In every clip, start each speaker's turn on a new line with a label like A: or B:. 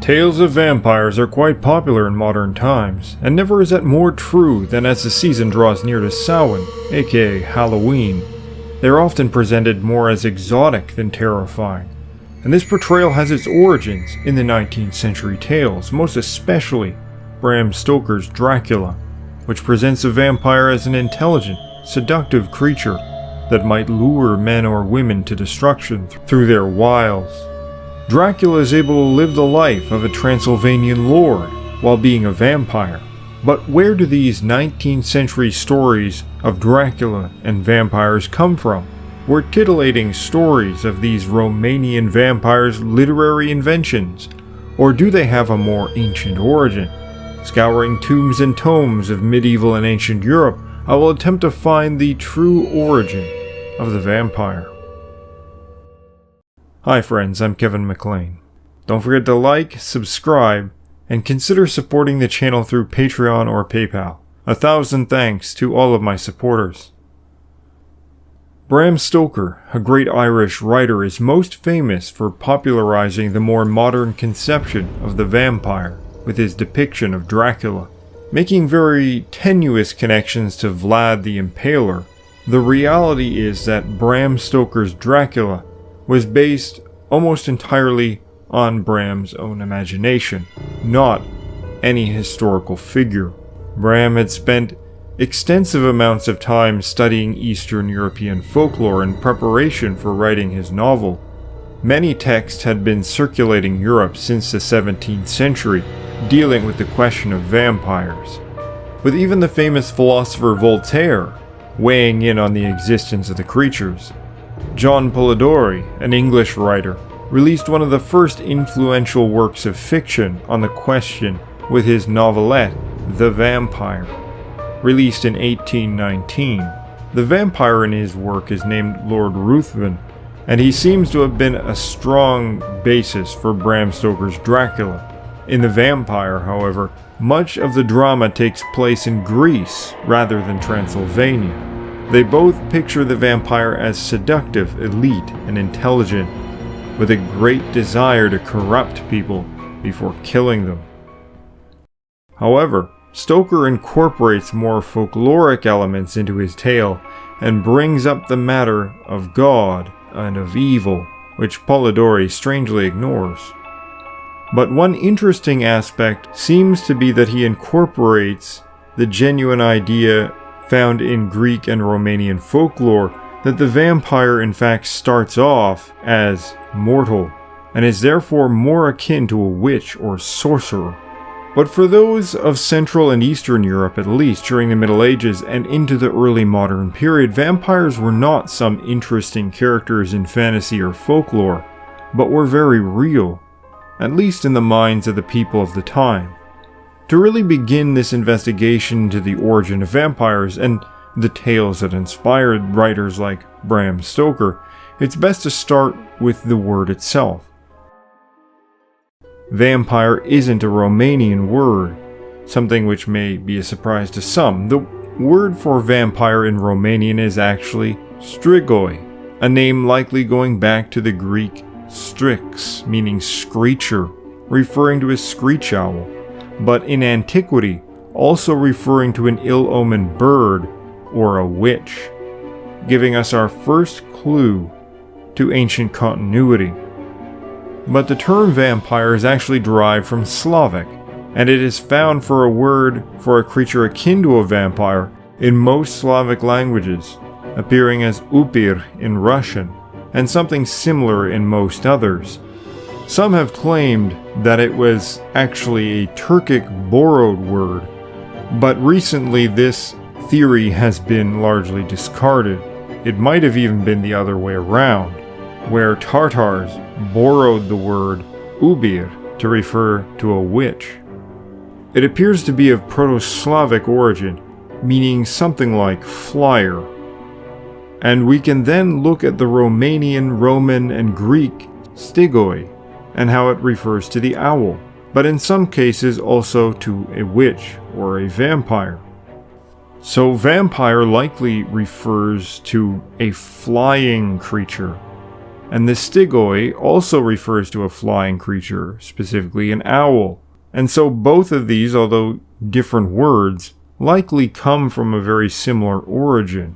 A: Tales of vampires are quite popular in modern times, and never is that more true than as the season draws near to Samhain, aka Halloween. They are often presented more as exotic than terrifying, and this portrayal has its origins in the 19th century tales, most especially Bram Stoker's Dracula, which presents a vampire as an intelligent, seductive creature that might lure men or women to destruction through their wiles. Dracula is able to live the life of a Transylvanian lord while being a vampire. But where do these 19th century stories of Dracula and vampires come from? Were titillating stories of these Romanian vampires literary inventions, or do they have a more ancient origin? Scouring tombs and tomes of medieval and ancient Europe, I will attempt to find the true origin of the vampire. Hi friends, I'm Kevin McLean. Don't forget to like, subscribe, and consider supporting the channel through Patreon or PayPal. 1,000 thanks to all of my supporters. Bram Stoker, a great Irish writer, is most famous for popularizing the more modern conception of the vampire with his depiction of Dracula. Making very tenuous connections to Vlad the Impaler, the reality is that Bram Stoker's Dracula was based almost entirely on Bram's own imagination, not any historical figure. Bram had spent extensive amounts of time studying Eastern European folklore in preparation for writing his novel. Many texts had been circulating Europe since the 17th century, dealing with the question of vampires, with even the famous philosopher Voltaire weighing in on the existence of the creatures. John Polidori, an English writer, released one of the first influential works of fiction on the question with his novelette, The Vampire. Released in 1819, the vampire in his work is named Lord Ruthven, and he seems to have been a strong basis for Bram Stoker's Dracula. In The Vampire, however, much of the drama takes place in Greece rather than Transylvania. They both picture the vampire as seductive, elite, and intelligent, with a great desire to corrupt people before killing them. However, Stoker incorporates more folkloric elements into his tale and brings up the matter of God and of evil, which Polidori strangely ignores. But one interesting aspect seems to be that he incorporates the genuine idea found in Greek and Romanian folklore that the vampire in fact starts off as mortal, and is therefore more akin to a witch or sorcerer. But for those of Central and Eastern Europe, at least during the Middle Ages and into the early modern period, vampires were not some interesting characters in fantasy or folklore, but were very real, at least in the minds of the people of the time. To really begin this investigation into the origin of vampires and the tales that inspired writers like Bram Stoker, it's best to start with the word itself. Vampire isn't a Romanian word, something which may be a surprise to some. The word for vampire in Romanian is actually strigoi, a name likely going back to the Greek strix, meaning screecher, referring to a screech owl, but in antiquity also referring to an ill-omened bird or a witch, giving us our first clue to ancient continuity. But the term vampire is actually derived from Slavic, and it is found for a word for a creature akin to a vampire in most Slavic languages, appearing as upir in Russian, and something similar in most others. Some have claimed that it was actually a Turkic borrowed word, but recently this theory has been largely discarded. It might have even been the other way around, where Tartars borrowed the word ubir to refer to a witch. It appears to be of Proto-Slavic origin, meaning something like flyer. And we can then look at the Romanian, Roman, and Greek stigoi, and how it refers to the owl, but in some cases also to a witch or a vampire. So vampire likely refers to a flying creature, and the stigoi also refers to a flying creature, specifically an owl. And so both of these, although different words, likely come from a very similar origin.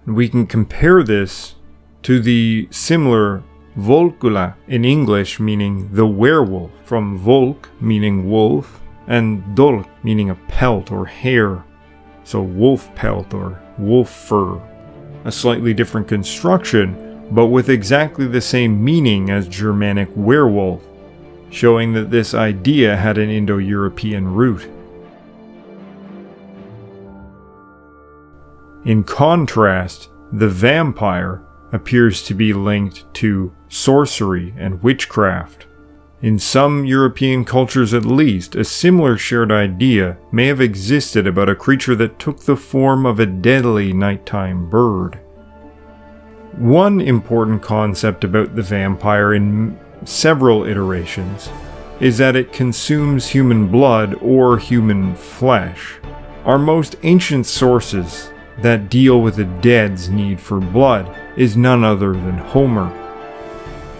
A: We can compare this to the similar Volkula in English, meaning the werewolf, from Volk, meaning wolf, and Dolk, meaning a pelt or hair, so wolf pelt or wolf fur. A slightly different construction, but with exactly the same meaning as Germanic werewolf, showing that this idea had an Indo-European root. In contrast, the vampire appears to be linked to sorcery and witchcraft. In some European cultures at least, a similar shared idea may have existed about a creature that took the form of a deadly nighttime bird. One important concept about the vampire in several iterations is that it consumes human blood or human flesh. Our most ancient sources that deal with the dead's need for blood is none other than Homer.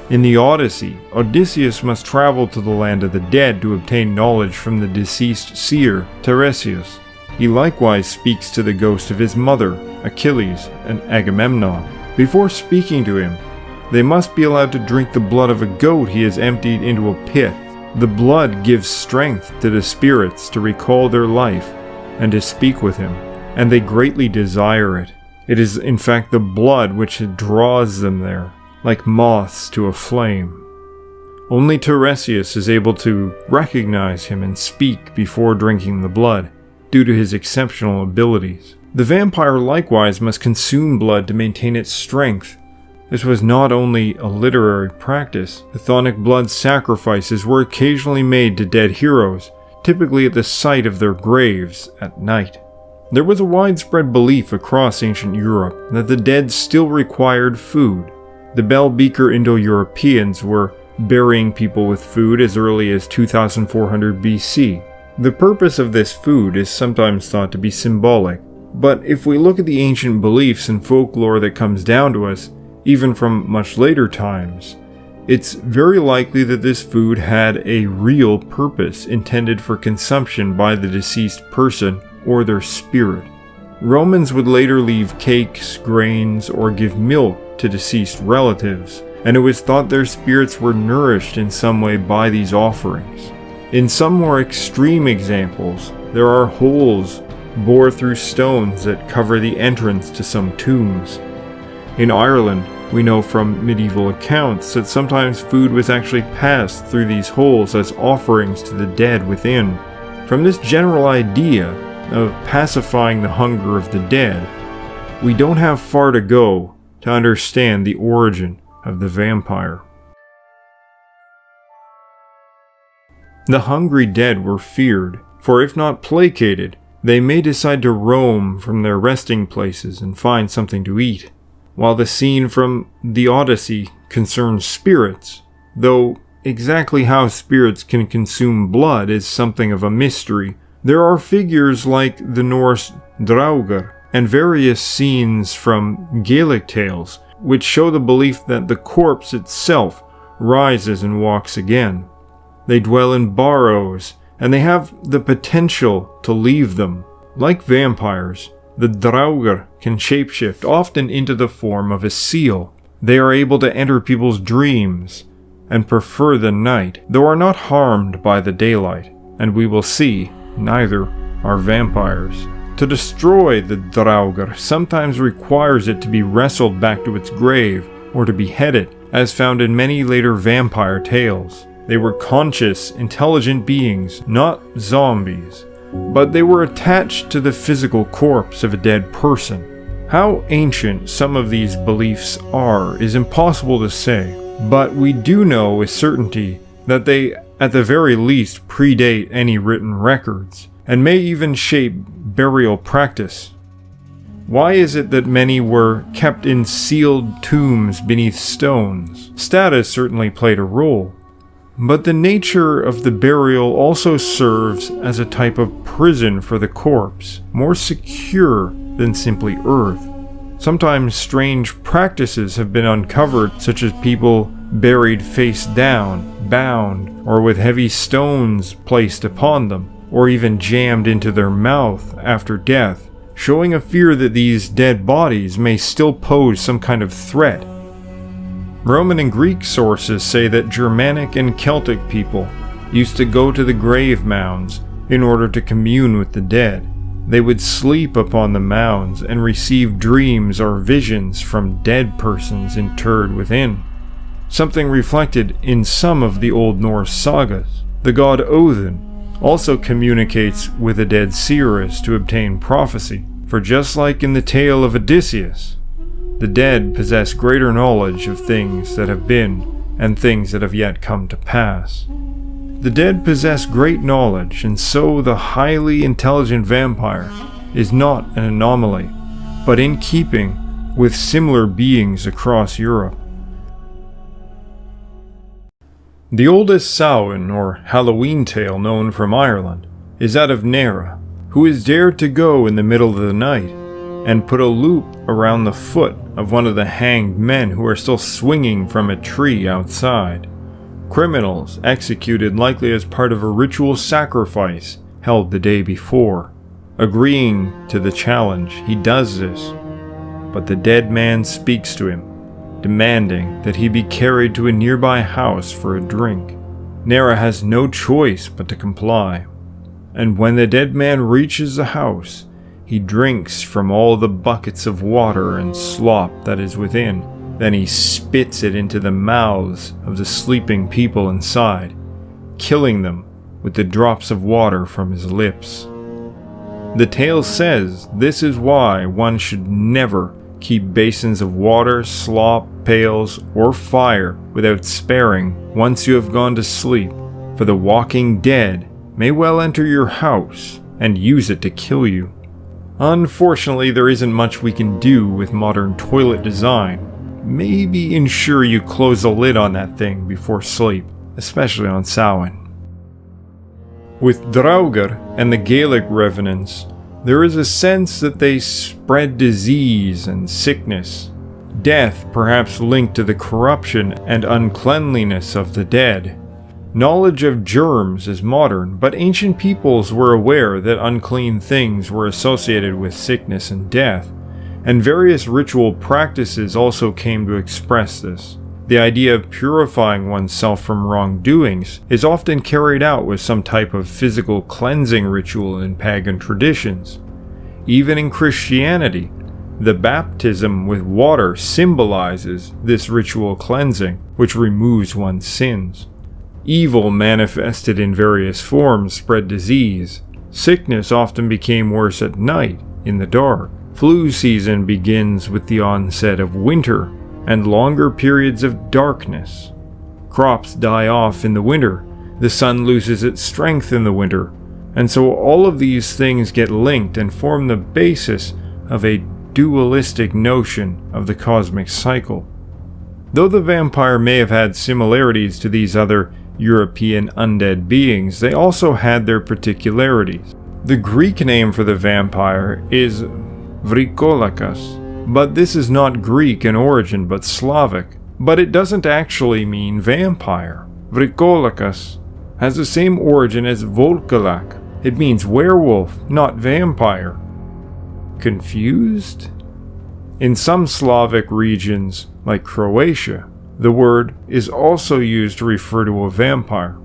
A: In the Odyssey, Odysseus must travel to the land of the dead to obtain knowledge from the deceased seer, Tiresias. He likewise speaks to the ghost of his mother, Achilles, and Agamemnon. Before speaking to him, they must be allowed to drink the blood of a goat he has emptied into a pit. The blood gives strength to the spirits to recall their life and to speak with him, and they greatly desire it. It is in fact the blood which draws them there, like moths to a flame. Only Tiresias is able to recognize him and speak before drinking the blood, due to his exceptional abilities. The vampire likewise must consume blood to maintain its strength. This was not only a literary practice. Chthonic blood sacrifices were occasionally made to dead heroes, typically at the site of their graves at night. There was a widespread belief across ancient Europe that the dead still required food. The Bell Beaker Indo-Europeans were burying people with food as early as 2400 BC. The purpose of this food is sometimes thought to be symbolic, but if we look at the ancient beliefs and folklore that comes down to us, even from much later times, it's very likely that this food had a real purpose intended for consumption by the deceased person or their spirit. Romans would later leave cakes, grains, or give milk to deceased relatives, and it was thought their spirits were nourished in some way by these offerings. In some more extreme examples, there are holes bored through stones that cover the entrance to some tombs. In Ireland, we know from medieval accounts that sometimes food was actually passed through these holes as offerings to the dead within. From this general idea of pacifying the hunger of the dead, we don't have far to go to understand the origin of the vampire. The hungry dead were feared, for if not placated, they may decide to roam from their resting places and find something to eat. While the scene from the Odyssey concerns spirits, though exactly how spirits can consume blood is something of a mystery, there are figures like the Norse Draugr and various scenes from Gaelic tales which show the belief that the corpse itself rises and walks again. They dwell in barrows, and they have the potential to leave them. Like vampires, the Draugr can shapeshift often into the form of a seal. They are able to enter people's dreams and prefer the night, though are not harmed by the daylight, and we will see neither are vampires. To destroy the Draugr sometimes requires it to be wrestled back to its grave or to be beheaded, as found in many later vampire tales. They were conscious, intelligent beings, not zombies, but they were attached to the physical corpse of a dead person. How ancient some of these beliefs are is impossible to say, but we do know with certainty that they, at the very least, predate any written records, and may even shape burial practice. Why is it that many were kept in sealed tombs beneath stones? Status certainly played a role, but the nature of the burial also serves as a type of prison for the corpse, more secure than simply earth. Sometimes strange practices have been uncovered, such as people buried face down, bound, or with heavy stones placed upon them, or even jammed into their mouth after death, showing a fear that these dead bodies may still pose some kind of threat. Roman and Greek sources say that Germanic and Celtic people used to go to the grave mounds in order to commune with the dead. They would sleep upon the mounds and receive dreams or visions from dead persons interred within, something reflected in some of the Old Norse sagas. The god Odin also communicates with the dead seers to obtain prophecy, for just like in the tale of Odysseus, the dead possess greater knowledge of things that have been and things that have yet come to pass. The dead possess great knowledge, and so the highly intelligent vampire is not an anomaly, but in keeping with similar beings across Europe. The oldest Samhain or Halloween tale known from Ireland is that of Nera, who is dared to go in the middle of the night and put a loop around the foot of one of the hanged men who are still swinging from a tree outside. Criminals executed likely as part of a ritual sacrifice held the day before. Agreeing to the challenge, he does this, but the dead man speaks to him, demanding that he be carried to a nearby house for a drink. Nera has no choice but to comply, and when the dead man reaches the house, he drinks from all the buckets of water and slop that is within. Then he spits it into the mouths of the sleeping people inside, killing them with the drops of water from his lips. The tale says this is why one should never keep basins of water, slop, pails, or fire without sparing once you have gone to sleep, for the walking dead may well enter your house and use it to kill you. Unfortunately, there isn't much we can do with modern toilet design. Maybe ensure you close the lid on that thing before sleep, especially on Samhain. With Draugr and the Gaelic revenants, there is a sense that they spread disease and sickness, death perhaps linked to the corruption and uncleanliness of the dead. Knowledge of germs is modern, but ancient peoples were aware that unclean things were associated with sickness and death, and various ritual practices also came to express this. The idea of purifying oneself from wrongdoings is often carried out with some type of physical cleansing ritual in pagan traditions. Even in Christianity, the baptism with water symbolizes this ritual cleansing, which removes one's sins. Evil manifested in various forms spread disease. Sickness often became worse at night, in the dark. Flu season begins with the onset of winter and longer periods of darkness. Crops die off in the winter, the sun loses its strength in the winter, and so all of these things get linked and form the basis of a dualistic notion of the cosmic cycle. Though the vampire may have had similarities to these other European undead beings, they also had their particularities. The Greek name for the vampire is Vrikolakas, but this is not Greek in origin but Slavic, but it doesn't actually mean vampire. Vrikolakas has the same origin as Volkolak. It means werewolf, not vampire. Confused? In some Slavic regions, like Croatia, the word is also used to refer to a vampire.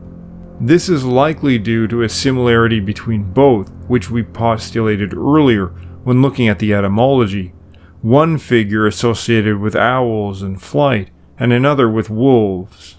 A: This is likely due to a similarity between both, which we postulated earlier when looking at the etymology. One figure associated with owls and flight, and another with wolves.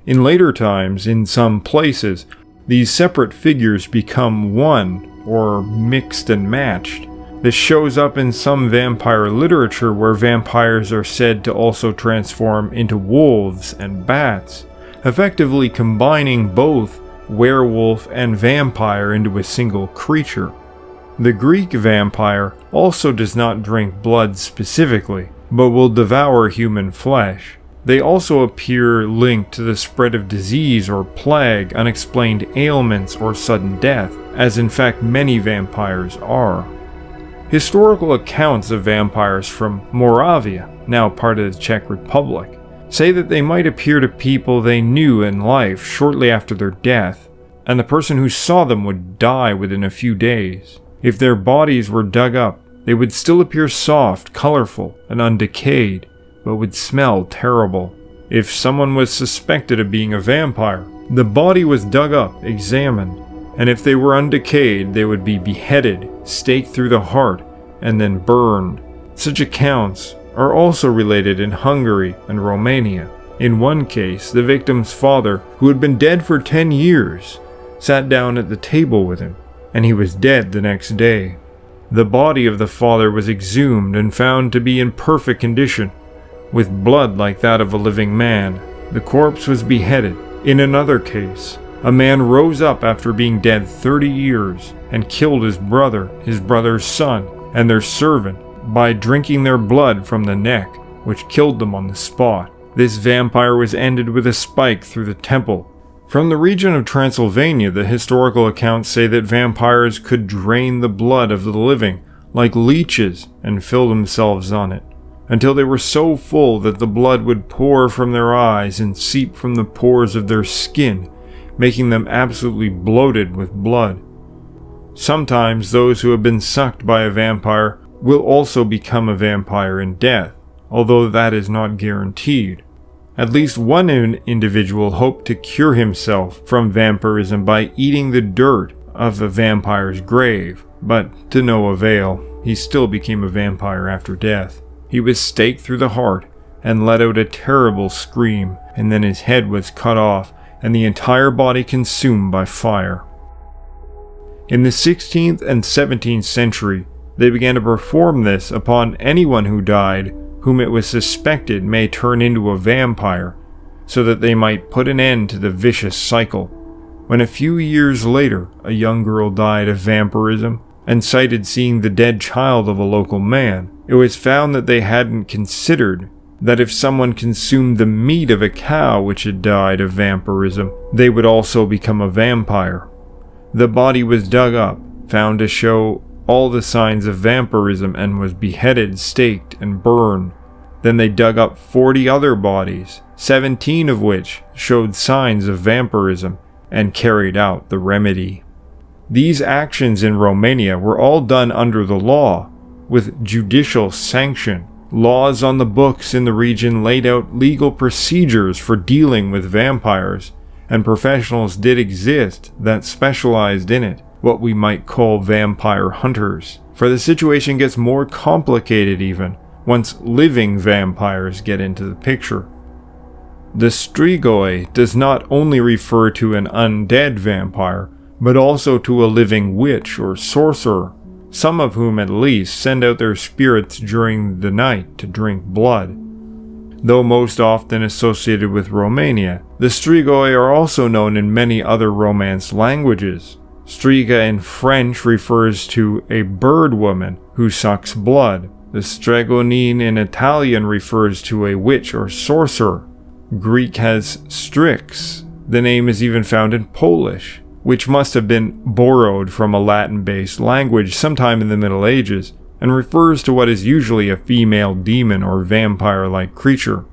A: In later times, in some places, these separate figures become one, or mixed and matched. This shows up in some vampire literature where vampires are said to also transform into wolves and bats, effectively combining both werewolf and vampire into a single creature. The Greek vampire also does not drink blood specifically, but will devour human flesh. They also appear linked to the spread of disease or plague, unexplained ailments, or sudden death, as in fact many vampires are. Historical accounts of vampires from Moravia, now part of the Czech Republic, say that they might appear to people they knew in life shortly after their death, and the person who saw them would die within a few days. If their bodies were dug up, they would still appear soft, colorful, and undecayed, but would smell terrible. If someone was suspected of being a vampire, the body was dug up, examined, and if they were undecayed, they would be beheaded, staked through the heart, and then burned. Such accounts are also related in Hungary and Romania. In one case, the victim's father, who had been dead for 10 years, sat down at the table with him, and he was dead the next day. The body of the father was exhumed and found to be in perfect condition, with blood like that of a living man. The corpse was beheaded. In another case, a man rose up after being dead 30 years and killed his brother's son, and their servant by drinking their blood from the neck, which killed them on the spot. This vampire was ended with a spike through the temple. From the region of Transylvania, the historical accounts say that vampires could drain the blood of the living like leeches and fill themselves on it, until they were so full that the blood would pour from their eyes and seep from the pores of their skin, making them absolutely bloated with blood. Sometimes those who have been sucked by a vampire will also become a vampire in death, although that is not guaranteed. At least one individual hoped to cure himself from vampirism by eating the dirt of a vampire's grave, but to no avail. He still became a vampire after death. He was staked through the heart and let out a terrible scream, and then his head was cut off and the entire body consumed by fire. In the 16th and 17th century, they began to perform this upon anyone who died whom it was suspected may turn into a vampire, so that they might put an end to the vicious cycle. When a few years later a young girl died of vampirism and cited seeing the dead child of a local man, it was found that they hadn't considered that if someone consumed the meat of a cow which had died of vampirism, they would also become a vampire. The body was dug up, found to show all the signs of vampirism, and was beheaded, staked, and burned. Then they dug up 40 other bodies, 17 of which showed signs of vampirism, and carried out the remedy. These actions in Romania were all done under the law, with judicial sanction. Laws on the books in the region laid out legal procedures for dealing with vampires, and professionals did exist that specialized in it, what we might call vampire hunters. For the situation gets more complicated even once living vampires get into the picture. The strigoi does not only refer to an undead vampire, but also to a living witch or sorcerer, some of whom at least send out their spirits during the night to drink blood. Though most often associated with Romania, the strigoi are also known in many other Romance languages. Striga in French refers to a bird woman who sucks blood. The stregonine in Italian refers to a witch or sorcerer. Greek has strix. The name is even found in Polish, which must have been borrowed from a Latin-based language sometime in the Middle Ages, and refers to what is usually a female demon or vampire-like creature.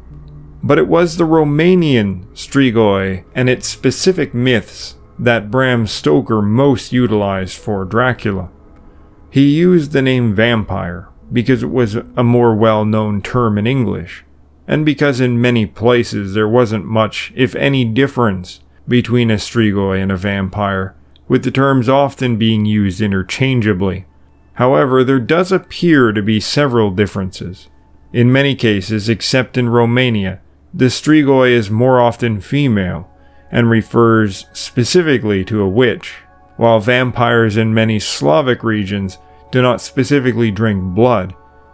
A: But it was the Romanian strigoi and its specific myths that Bram Stoker most utilized for Dracula. He used the name vampire because it was a more well-known term in English, and because in many places there wasn't much, if any, difference between a strigoi and a vampire, with the terms often being used interchangeably. However, there does appear to be several differences. In many cases, except in Romania, the strigoi is more often female, and refers specifically to a witch, while vampires in many Slavic regions do not specifically drink blood,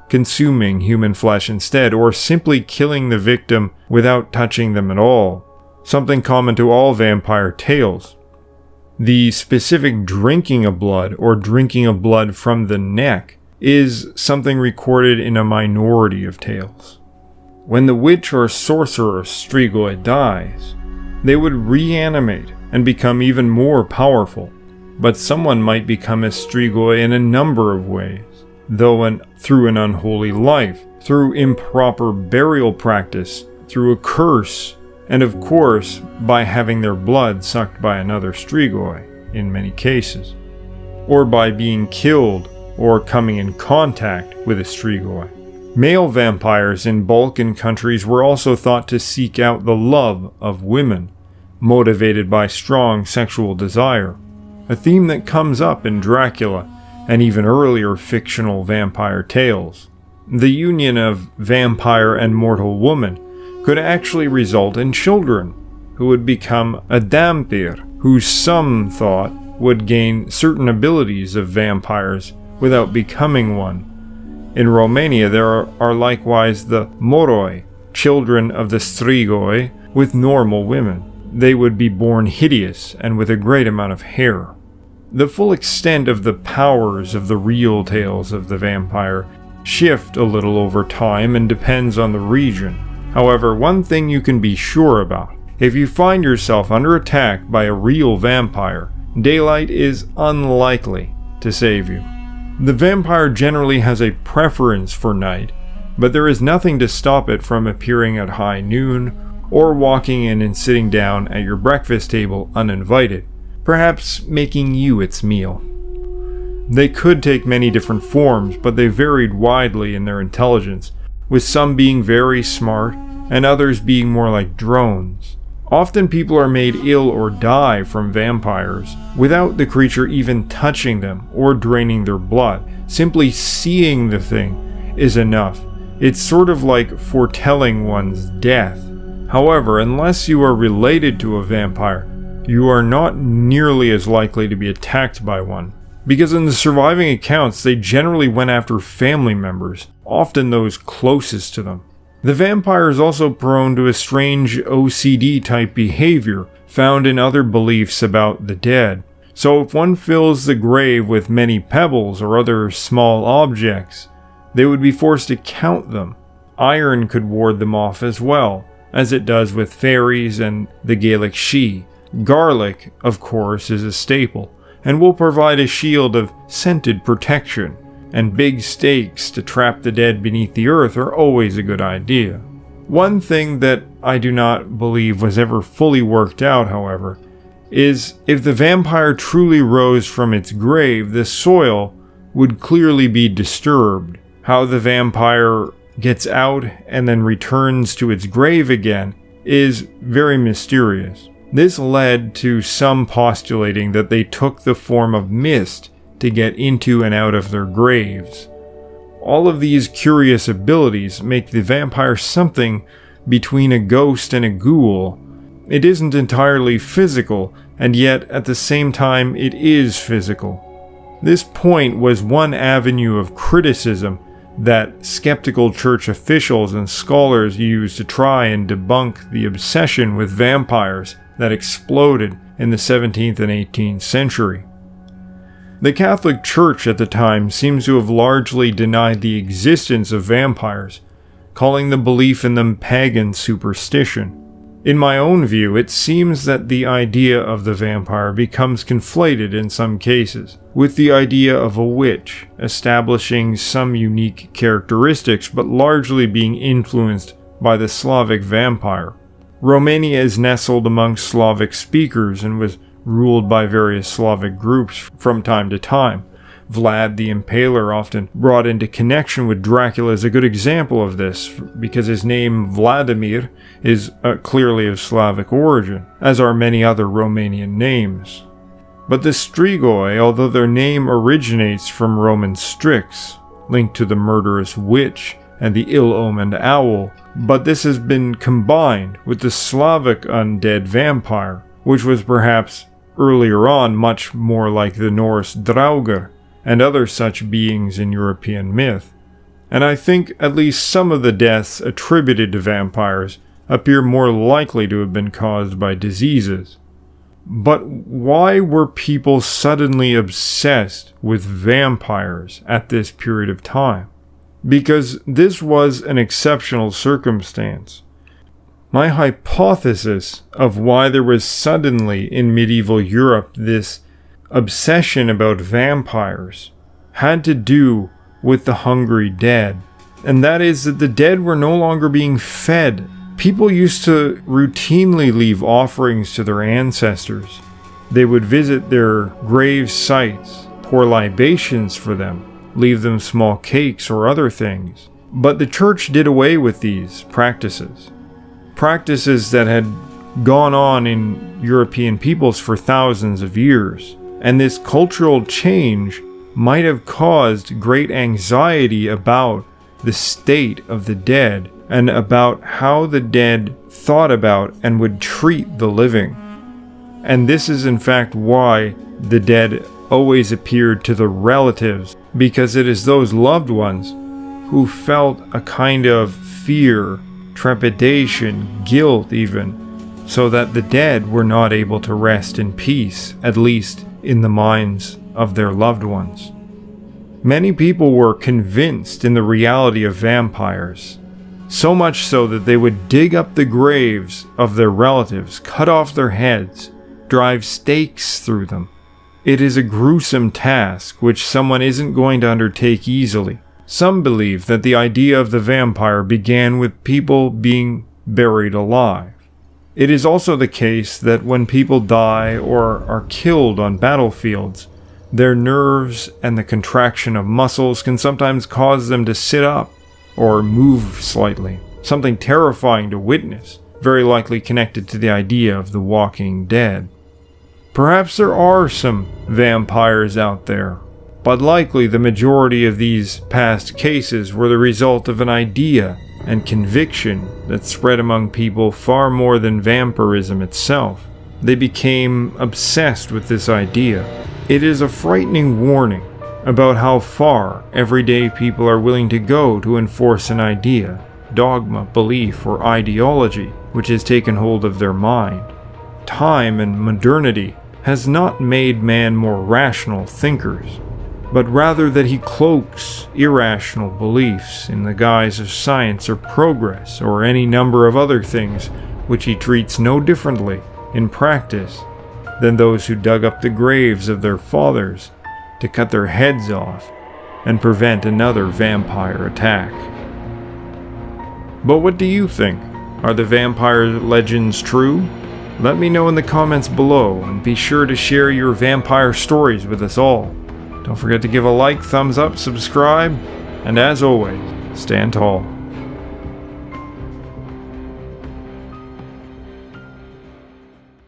A: consuming human flesh instead, or simply killing the victim without touching them at all, something common to all vampire tales. The specific drinking of blood, or drinking of blood from the neck, is something recorded in a minority of tales. When the witch or sorcerer strigoi dies, they would reanimate and become even more powerful, but someone might become a strigoi in a number of ways. though through an unholy life, through improper burial practice, through a curse, and of course, by having their blood sucked by another Strigoi, in many cases, or by being killed or coming in contact with a Strigoi. Male vampires in Balkan countries were also thought to seek out the love of women, motivated by strong sexual desire, a theme that comes up in Dracula and even earlier fictional vampire tales. The union of vampire and mortal woman could actually result in children, who would become a dampir, who some thought would gain certain abilities of vampires without becoming one. In Romania there are likewise the moroi, children of the strigoi with normal women. They would be born hideous and with a great amount of hair. The full extent of the powers of the real tales of the vampire shift a little over time and depends on the region. However, one thing you can be sure about: if you find yourself under attack by a real vampire, daylight is unlikely to save you. The vampire generally has a preference for night, but there is nothing to stop it from appearing at high noon or walking in and sitting down at your breakfast table uninvited, perhaps making you its meal. They could take many different forms, but they varied widely in their intelligence, with some being very smart and others being more like drones. Often people are made ill or die from vampires without the creature even touching them or draining their blood. Simply seeing the thing is enough. It's sort of like foretelling one's death. However, unless you are related to a vampire, you are not nearly as likely to be attacked by one, because in the surviving accounts they generally went after family members, often those closest to them. The vampire is also prone to a strange OCD-type behavior found in other beliefs about the dead. So if one fills the grave with many pebbles or other small objects, they would be forced to count them. Iron could ward them off as well, as it does with fairies and the Gaelic Sidhe. Garlic, of course, is a staple, and will provide a shield of scented protection. And big stakes to trap the dead beneath the earth are always a good idea. One thing that I do not believe was ever fully worked out, however, is if the vampire truly rose from its grave, the soil would clearly be disturbed. How the vampire gets out and then returns to its grave again is very mysterious. This led to some postulating that they took the form of mist to get into and out of their graves. All of these curious abilities make the vampire something between a ghost and a ghoul. It isn't entirely physical, and yet at the same time it is physical. This point was one avenue of criticism that skeptical church officials and scholars used to try and debunk the obsession with vampires that exploded in the 17th and 18th century. The Catholic Church at the time seems to have largely denied the existence of vampires, calling the belief in them pagan superstition. In my own view, it seems that the idea of the vampire becomes conflated in some cases with the idea of a witch, establishing some unique characteristics but largely being influenced by the Slavic vampire. Romania is nestled among Slavic speakers and was ruled by various Slavic groups from time to time. Vlad the Impaler, often brought into connection with Dracula, is a good example of this, because his name Vladimir is clearly of Slavic origin, as are many other Romanian names. But the Strigoi, although their name originates from Roman Strix, linked to the murderous witch and the ill-omened owl, but this has been combined with the Slavic undead vampire, which was perhaps earlier on much more like the Norse Draugr and other such beings in European myth. And I think at least some of the deaths attributed to vampires appear more likely to have been caused by diseases. But why were people suddenly obsessed with vampires at this period of time? Because this was an exceptional circumstance. My hypothesis of why there was suddenly in medieval Europe this obsession about vampires had to do with the hungry dead. And that is that the dead were no longer being fed. People used to routinely leave offerings to their ancestors. They would visit their grave sites, pour libations for them, leave them small cakes or other things. But the church did away with these practices. Practices that had gone on in European peoples for thousands of years. And this cultural change might have caused great anxiety about the state of the dead and about how the dead thought about and would treat the living. And this is in fact why the dead always appeared to the relatives, because it is those loved ones who felt a kind of fear, trepidation, guilt even, so that the dead were not able to rest in peace, at least in the minds of their loved ones. Many people were convinced in the reality of vampires, so much so that they would dig up the graves of their relatives, cut off their heads, drive stakes through them. It is a gruesome task which someone isn't going to undertake easily. Some believe that the idea of the vampire began with people being buried alive. It is also the case that when people die or are killed on battlefields, their nerves and the contraction of muscles can sometimes cause them to sit up or move slightly, something terrifying to witness, very likely connected to the idea of the walking dead. Perhaps there are some vampires out there, but likely the majority of these past cases were the result of an idea and conviction that spread among people far more than vampirism itself. They became obsessed with this idea. It is a frightening warning about how far everyday people are willing to go to enforce an idea, dogma, belief, or ideology which has taken hold of their mind. Time and modernity has not made man more rational thinkers, but rather that he cloaks irrational beliefs in the guise of science or progress or any number of other things which he treats no differently in practice than those who dug up the graves of their fathers to cut their heads off and prevent another vampire attack. But what do you think? Are the vampire legends true? Let me know in the comments below, and be sure to share your vampire stories with us all. Don't forget to give a like, thumbs up, subscribe, and as always, stand tall.